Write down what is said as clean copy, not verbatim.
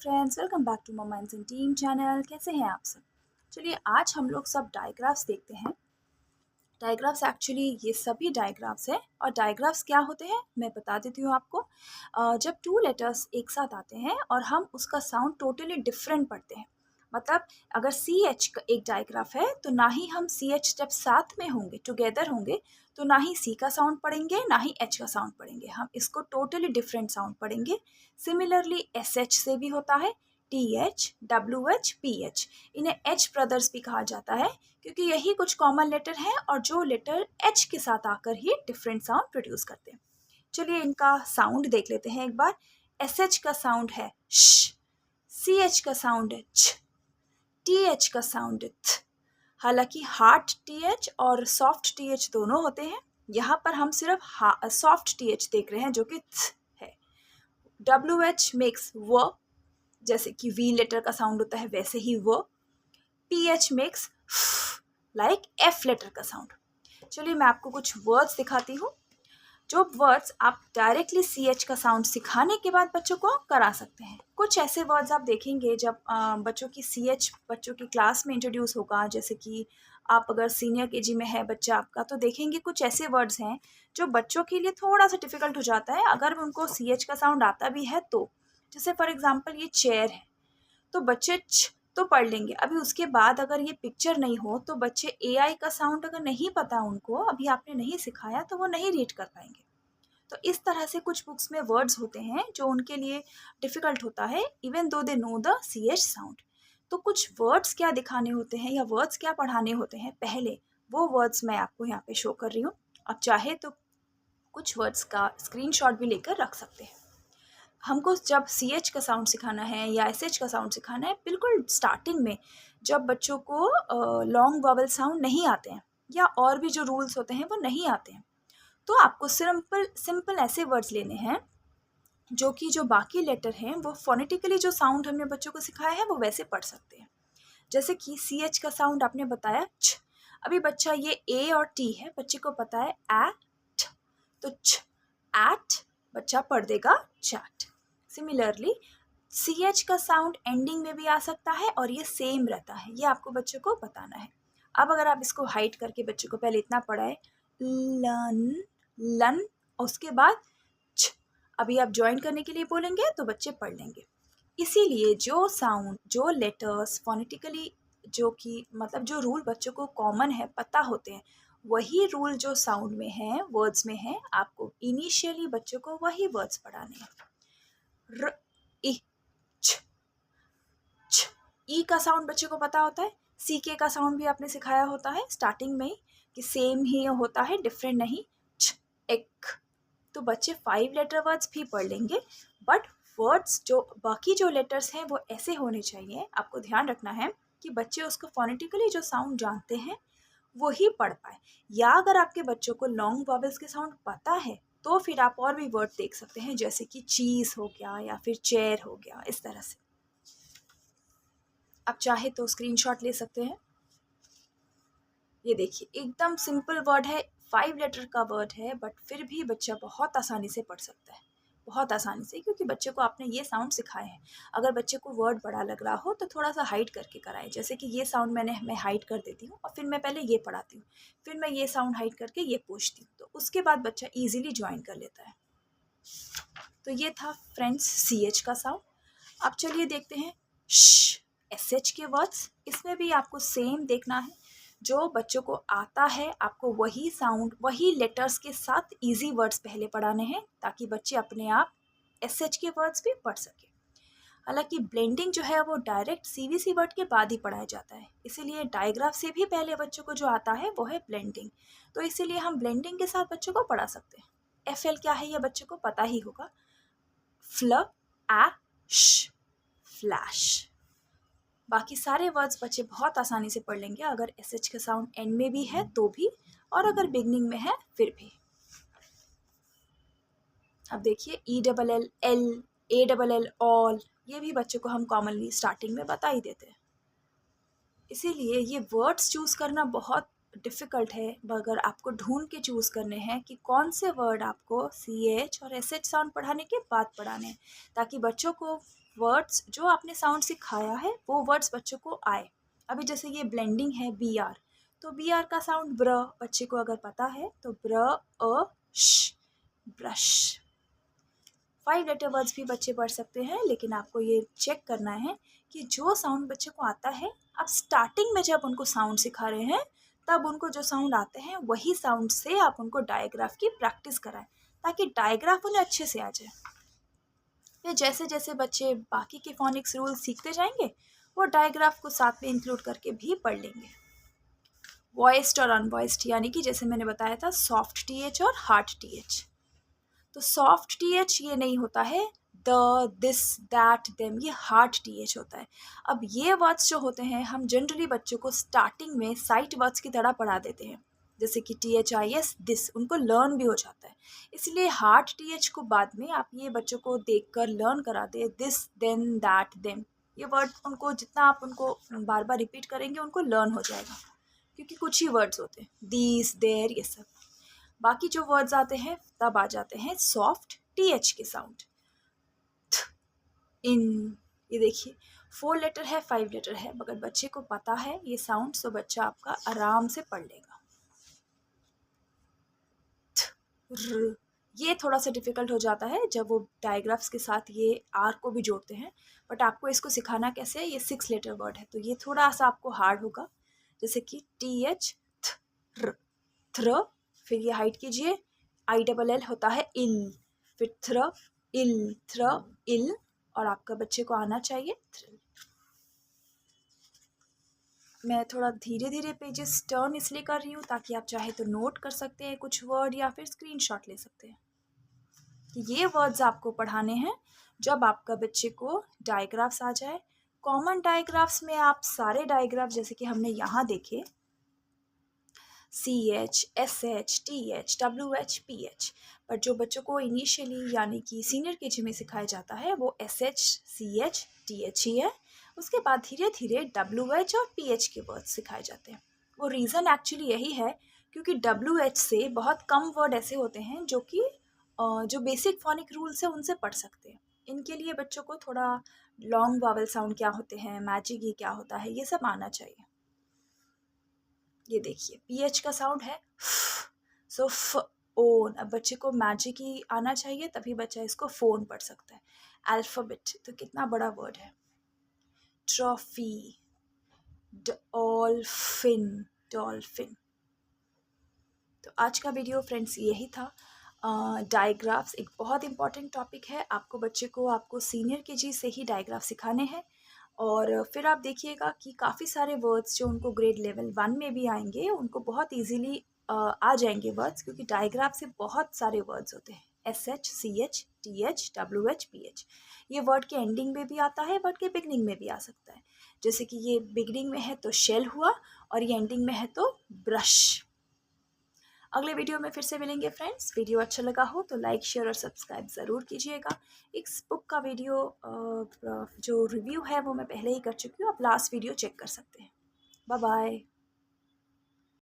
Friends, welcome back to mamma and team channel. कैसे हैं आप सब? चलिए आज हम लोग सब डायग्राफ्स देखते हैं। डायग्राफ्स एक्चुअली ये सभी डायग्राफ्स है और डायग्राफ्स क्या होते हैं मैं बता देती हूँ आपको। जब टू लेटर्स एक साथ आते हैं और हम उसका साउंड टोटली डिफरेंट पढ़ते हैं, मतलब अगर सी एच का एक डायग्राफ है तो ना ही हम सी एच जब साथ में होंगे टुगेदर होंगे तो ना ही सी का साउंड पढ़ेंगे ना ही एच का साउंड पढ़ेंगे, हम इसको टोटली डिफरेंट साउंड पढ़ेंगे। सिमिलरली एस एच से भी होता है, T H, W H, P H, इन्हें एच ब्रदर्स भी कहा जाता है क्योंकि यही कुछ कॉमन लेटर हैं और जो लेटर एच के साथ आकर ही डिफरेंट साउंड प्रोड्यूस करते हैं। चलिए इनका साउंड देख लेते हैं एक बार। एस एच का साउंड है श, सी एच का साउंड है छ, टी एच का साउंड है थ। हालांकि हार्ड टी एच और सॉफ्ट टी एच दोनों होते हैं, यहाँ पर हम सिर्फ सॉफ्ट टी एच देख रहे हैं जो कि थ है। डब्ल्यू एच मेक्स व, जैसे कि वी लेटर का साउंड होता है वैसे ही व। P H makes like F letter का साउंड। चलिए मैं आपको कुछ वर्ड्स दिखाती हूँ जो वर्ड्स आप डायरेक्टली सी एच का साउंड सिखाने के बाद बच्चों को करा सकते हैं। कुछ ऐसे वर्ड्स आप देखेंगे जब बच्चों की सी एच बच्चों की क्लास में इंट्रोड्यूस होगा, जैसे कि आप अगर सीनियर केजी में है बच्चा आपका तो देखेंगे कुछ ऐसे वर्ड्स हैं जो बच्चों के लिए थोड़ा सा डिफिकल्ट हो जाता है अगर उनको सी एच का साउंड आता भी है तो। जैसे फॉर एग्जाम्पल ये चेयर है तो बच्चे छ तो पढ़ लेंगे, अभी उसके बाद अगर ये पिक्चर नहीं हो तो बच्चे एआई का साउंड अगर नहीं पता उनको, अभी आपने नहीं सिखाया तो वो नहीं रीड कर पाएंगे। तो इस तरह से कुछ बुक्स में वर्ड्स होते हैं जो उनके लिए डिफ़िकल्ट होता है even though they know the C H sound. तो कुछ वर्ड्स क्या दिखाने होते हैं या वर्ड्स क्या पढ़ाने होते हैं पहले, वो वर्ड्स मैं आपको यहाँ पे शो कर रही हूँ। आप चाहे तो कुछ वर्ड्स का स्क्रीनशॉट भी लेकर रख सकते हैं। हमको जब सी एच का साउंड सिखाना है या एस एच का साउंड सिखाना है बिल्कुल स्टार्टिंग में, जब बच्चों को लॉन्ग वॉवल साउंड नहीं आते हैं या और भी जो रूल्स होते हैं वो नहीं आते हैं, तो आपको सिंपल सिंपल ऐसे वर्ड्स लेने हैं जो कि जो बाकी लेटर हैं वो फोनेटिकली जो साउंड हमने बच्चों को सिखाया है वो वैसे पढ़ सकते हैं। जैसे कि सी एच का साउंड आपने बताया छ, अभी बच्चा ये ए और टी है, बच्चे को पता है एट, तो छ एट बच्चा पढ़ देगा चैट। सिमिलरली सी एच का साउंड एंडिंग में भी आ सकता है और ये सेम रहता है, ये आपको बच्चों को बताना है। अब अगर आप इसको हाइड करके बच्चों को पहले इतना पढ़ाए लन लन, उसके बाद छ, अभी आप ज्वाइन करने के लिए बोलेंगे तो बच्चे पढ़ लेंगे। इसीलिए जो साउंड जो लेटर्स फोनेटिकली जो कि मतलब जो रूल बच्चों को कॉमन है पता होते हैं, वही रूल जो साउंड में है वर्ड्स में है, आपको इनिशियली बच्चों को वही वर्ड्स पढ़ाने हैं। र इ छ छ, ई का साउंड बच्चे को पता होता है, सी के का साउंड भी आपने सिखाया होता है स्टार्टिंग में ही कि सेम ही होता है डिफरेंट नहीं। छ एक, तो बच्चे 5 लेटर वर्ड्स भी पढ़ लेंगे, बट वर्ड्स जो बाकी जो लेटर्स हैं वो ऐसे होने चाहिए, आपको ध्यान रखना है कि बच्चे उसको फोनेटिकली जो साउंड जानते हैं वो ही पढ़ पाए। या अगर आपके बच्चों को लॉन्ग वॉवेल्स के साउंड पता है तो फिर आप और भी वर्ड देख सकते हैं, जैसे कि चीज़ हो गया या फिर चेयर हो गया, इस तरह से। आप चाहे तो स्क्रीनशॉट ले सकते हैं। ये देखिए एकदम सिंपल वर्ड है, 5 लेटर का वर्ड है, बट फिर भी बच्चा बहुत आसानी से पढ़ सकता है, बहुत आसानी से, क्योंकि बच्चे को आपने ये साउंड सिखाए हैं। अगर बच्चे को वर्ड बड़ा लग रहा हो तो थोड़ा सा हाइड करके कराएं, जैसे कि ये साउंड मैं हाइड कर देती हूँ और फिर मैं पहले ये पढ़ाती हूँ, फिर मैं ये साउंड हाइड करके ये पूछती हूँ, तो उसके बाद बच्चा ईजिली ज्वाइन कर लेता है। तो ये था फ्रेंड्स सी एच का साउंड। अब चलिए देखते हैं श, एस एच के वर्ड्स। इसमें भी आपको सेम देखना है, जो बच्चों को आता है आपको वही साउंड वही लेटर्स के साथ इजी वर्ड्स पहले पढ़ाने हैं ताकि बच्चे अपने आप एस एच के वर्ड्स भी पढ़ सके। हालांकि ब्लेंडिंग जो है वो डायरेक्ट सीवीसी वर्ड के बाद ही पढ़ाया जाता है, इसीलिए डायग्राफ से भी पहले बच्चों को जो आता है वो है ब्लेंडिंग, तो इसीलिए हम ब्लेंडिंग के साथ बच्चों को पढ़ा सकते हैं। एफ एल क्या है ये बच्चों को पता ही होगा, फ्ल एश फ्लैश। बाकी सारे वर्ड्स बच्चे बहुत आसानी से पढ़ लेंगे अगर एस एच का साउंड एंड में भी है तो भी, और अगर बिगनिंग में है फिर भी। अब देखिए E double L L, A double L all, ये भी बच्चों को हम कॉमनली स्टार्टिंग में बता ही देते हैं। इसीलिए ये वर्ड्स चूज़ करना बहुत डिफ़िकल्ट है, अगर आपको ढूंढ के चूज़ करने हैं कि कौन से वर्ड आपको सी एच और एस एच साउंड पढ़ाने के बाद पढ़ाने हैं, ताकि बच्चों को वर्ड्स जो आपने साउंड सिखाया है वो वर्ड्स बच्चों को आए। अभी जैसे ये ब्लेंडिंग है BR, तो BR का साउंड ब्र बच्चे को अगर पता है तो ब्र अ श, ब्रश। 5 लेटर वर्ड्स भी बच्चे पढ़ सकते हैं, लेकिन आपको ये चेक करना है कि जो साउंड बच्चे को आता है, आप स्टार्टिंग में जब उनको साउंड सिखा रहे हैं तब उनको जो साउंड आते हैं वही साउंड से आप उनको डायग्राफ की प्रैक्टिस कराएं, ताकि डायग्राफ उन्हें अच्छे से आ जाए। फिर जैसे जैसे बच्चे बाकी के फोनिक्स रूल सीखते जाएंगे वो डायग्राफ को साथ में इंक्लूड करके भी पढ़ लेंगे। वॉइस्ड और अनवॉइस्ड, यानी कि जैसे मैंने बताया था सॉफ्ट TH और हार्ड TH। तो सॉफ्ट TH ये नहीं होता है द, दिस, दैट, देम, ये हार्ड TH होता है। अब ये वर्ड्स जो होते हैं हम जनरली बच्चों को स्टार्टिंग में साइट वर्ड्स की तरह पढ़ा देते हैं, जैसे कि THIS, दिस, उनको लर्न भी हो जाता है। इसलिए हार्ड TH को बाद में आप ये बच्चों को देखकर लर्न करा दे, दिस, देन, दैट, देम। ये वर्ड उनको जितना आप उनको बार बार रिपीट करेंगे उनको लर्न हो जाएगा, क्योंकि कुछ ही वर्ड्स होते हैं, दीस, देयर, ये सब। बाकी जो वर्ड्स आते हैं तब आ जाते हैं सॉफ्ट TH के साउंड। इन, ये देखिए 4 लेटर है 5 लेटर है, मगर बच्चे को पता है ये साउंड, तो बच्चा आपका आराम से पढ़ लेगा। र, ये थोड़ा सा डिफिकल्ट हो जाता है जब वो डायग्राफ्स के साथ ये आर को भी जोड़ते हैं, बट आपको इसको सिखाना कैसे है, ये 6 लेटर वर्ड है तो ये थोड़ा सा आपको हार्ड होगा। जैसे कि TH, थ्र, फिर ये हाइट कीजिए, ILL होता है इल, फिर थ्र इल, और आपका बच्चे को आना चाहिए थ्रिल। मैं थोड़ा धीरे धीरे पेजेस टर्न इसलिए कर रही हूँ ताकि आप चाहे तो नोट कर सकते हैं कुछ वर्ड या फिर स्क्रीनशॉट ले सकते हैं। ये वर्ड्स आपको पढ़ाने हैं जब आपका बच्चे को डायग्राफ्स आ जाए। कॉमन डायग्राफ्स में आप सारे डायग्राफ जैसे कि हमने यहाँ देखे, CH, SH, TH, WH, PH, पर जो बच्चों को इनिशियली यानी कि सीनियर KG में सिखाया जाता है वो SH, CH, TH ही है। उसके बाद धीरे धीरे WH और PH के वर्ड सिखाए जाते हैं। वो रीज़न एक्चुअली यही है क्योंकि WH से बहुत कम वर्ड ऐसे होते हैं जो कि जो बेसिक फोनिक रूल्स है उनसे पढ़ सकते हैं। इनके लिए बच्चों को थोड़ा लॉन्ग वावल साउंड क्या होते हैं, मैजिक ई क्या होता है, ये सब आना चाहिए। ये देखिए PH का साउंड है सो फोन। अब बच्चे को मैजिक ही आना चाहिए तभी बच्चा इसको फोन पढ़ सकता है। अल्फाबेट तो कितना बड़ा वर्ड है, ट्रॉफी, डॉल्फिन, डॉल्फिन। तो आज का वीडियो फ्रेंड्स यही था। डायग्राफ्स एक बहुत इंपॉर्टेंट टॉपिक है, आपको बच्चे को आपको सीनियर KG से ही डायग्राफ सिखाने हैं, और फिर आप देखिएगा कि काफ़ी सारे वर्ड्स जो उनको ग्रेड लेवल 1 में भी आएंगे उनको बहुत इजीली आ जाएंगे वर्ड्स, क्योंकि डायग्राफ से बहुत सारे वर्ड्स होते हैं, SH, CH, TH, WH, PH। ये वर्ड के एंडिंग में भी आता है, वर्ड के बिगनिंग में भी आ सकता है। जैसे कि ये बिगनिंग में है तो शेल हुआ, और ये एंडिंग में है तो ब्रश। अगले वीडियो में फिर से मिलेंगे फ्रेंड्स। वीडियो अच्छा लगा हो तो लाइक, शेयर और सब्सक्राइब ज़रूर कीजिएगा। इस बुक का वीडियो जो रिव्यू है वो मैं पहले ही कर चुकी हूँ, आप लास्ट वीडियो चेक कर सकते हैं। Bye bye.